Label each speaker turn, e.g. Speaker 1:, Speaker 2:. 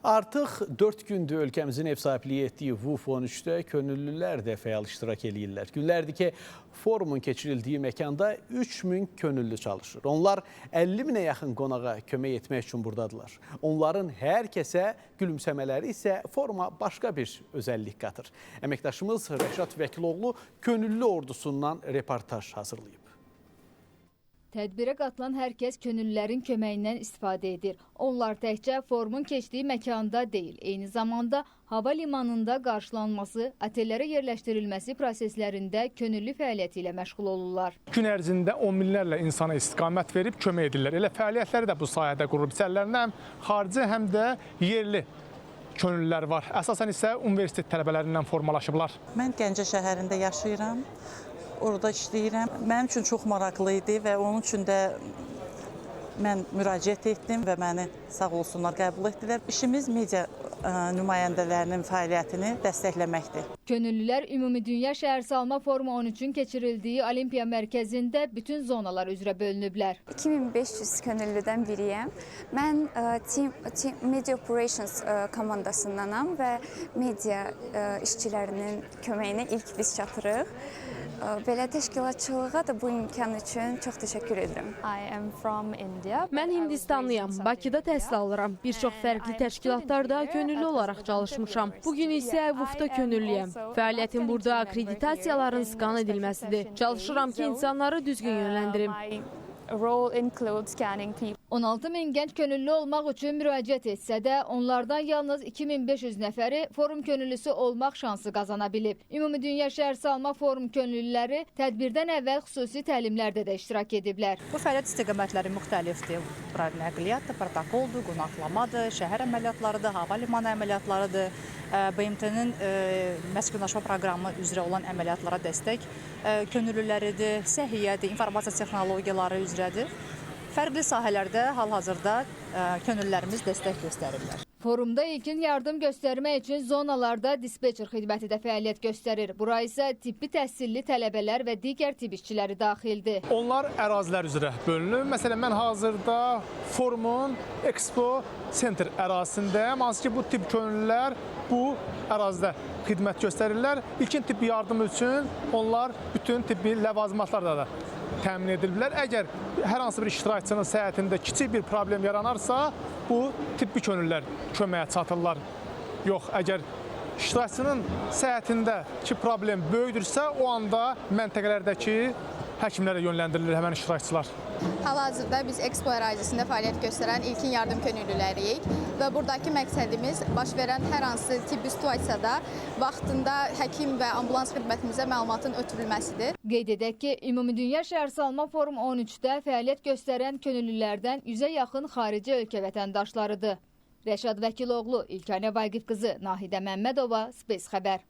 Speaker 1: Artıq 4 gündür ölkəmizin ev sahibliyi etdiyi WUF 13-də könüllülər də fəal iştirak edirlər. Günlərdir ki, forumun keçirildiyi məkanda 3000 könüllü çalışır. Onlar 50 minə yaxın qonağa kömək etmək üçün buradadılar. Onların hər kəsə gülümsəmələri isə foruma başqa bir özəllik qatır. Əməkdaşımız Rəşad Vəkiloğlu könüllü ordusundan reportaj hazırlayıb.
Speaker 2: Tədbirə qatılan hər kəs könüllülərin köməyindən istifadə edir. Onlar təkcə forumun keçdiyi məkanda deyil, eyni zamanda hava limanında qarşılanması, otellərə yerləşdirilməsi proseslərində könüllü fəaliyyəti ilə məşğul olurlar.
Speaker 3: Gün ərzində 10 minlərlə insana istiqamət verib kömək edirlər. Elə fəaliyyətləri də bu sayədə qurulub. İçərilərində həm xarici, həm də yerli könüllülər var. Əsasən isə universitet tələbələrindən formalaşıblar.
Speaker 4: Mən Gəncə şəhərində yaşayıram. Orada işləyirəm. Mənim üçün çox maraqlı idi və onun üçün də mən müraciət etdim və məni sağ olsunlar qəbul etdilər. İşimiz media nümayəndələrinin fəaliyyətini dəstəkləməkdir.
Speaker 2: Könüllülər Ümumdünya Şəhərsalma Forumu 13-ün keçirildiyi Olimpiya mərkəzində bütün zonalar üzrə bölünüblər.
Speaker 5: 2500 könüllüdən biriyəm. Mən Media Operations komandasındanam və media işçilərinin köməyinə ilk biz çatırıq. Belə təşkilatçılığa da bu imkan üçün çox təşəkkür edirəm.
Speaker 6: Mən Hindistanlıyam. Bakıda təhsil alıram. Bir çox fərqli təşkilatlarda könüllü olaraq çalışmışam. Bugün isə WUF-da könüllüyəm. Fəaliyyətim burada akkreditasiyaların skan edilməsidir. Çalışıram ki, insanları düzgün yönləndirim.
Speaker 2: 16 min gənc könüllü olmaq üçün müraciət etsə də, onlardan yalnız 2500 nəfəri forum könüllüsü olmaq şansı qazana bilib. Ümumdünya Şəhərsalma Forum könüllüləri tədbirdən əvvəl xüsusi təlimlərdə də iştirak ediblər.
Speaker 7: Bu fəaliyyət istiqamətləri müxtəlifdir. Nəqliyyatdır, protokoldur, qonaqlamadır, şəhər əməliyyatlarıdır, hava limanı əməliyyatlarıdır. BMT-nin məskunlaşma proqramı üzrə olan əməliyyatlara dəstək könüllüləridir, səhiyyədir, informasiya texnologiyaları üzrədir. Fərqli sahələrdə hal-hazırda könüllülərimiz dəstək göstərirlər.
Speaker 2: Forumda ilkin yardım göstərmək üçün zonalarda dispetçer xidməti də fəaliyyət göstərir. Bura isə tibbi təhsilli tələbələr və digər tibb işçiləri daxildir.
Speaker 3: Onlar ərazilər üzrə bölünür. Məsələn, mən hazırda forumun Expo Center ərazisindəyəm. Hansı ki, bu tibb könüllülər bu ərazidə xidmət göstərirlər. İlkin tibbi yardım üçün onlar bütün tibbi ləvazimatlarla da təmin edilirlər. Əgər hər hansı bir iştirakçının səyahətində kiçik bir problem yaranarsa, bu tibbi könüllülər köməyə çatırlar. Yox, əgər iştirakçının səyahətindəki problem böyüdürsə, o anda məntəqələrdəki həkimlərə yönləndirilir həmən iştirakçılar.
Speaker 8: Hal-hazırda biz Expo ərazisində fəaliyyət göstərən ilkin yardım könüllüləriyik və buradakı məqsədimiz baş verən hər hansı tibbi situasiyada vaxtında həkim və ambulans xidmətimizə məlumatın ötürülməsidir.
Speaker 2: Qeyd edək ki, Ümumdünya Şəhərsalma Forum 13-də fəaliyyət göstərən könüllülərdən 100-ə yaxın xarici ölkə vətəndaşlarıdır. Rəşad Vəkiloğlu, İlkanə Vaqif qızı, Nahidə Məmmədova, Space xəbər.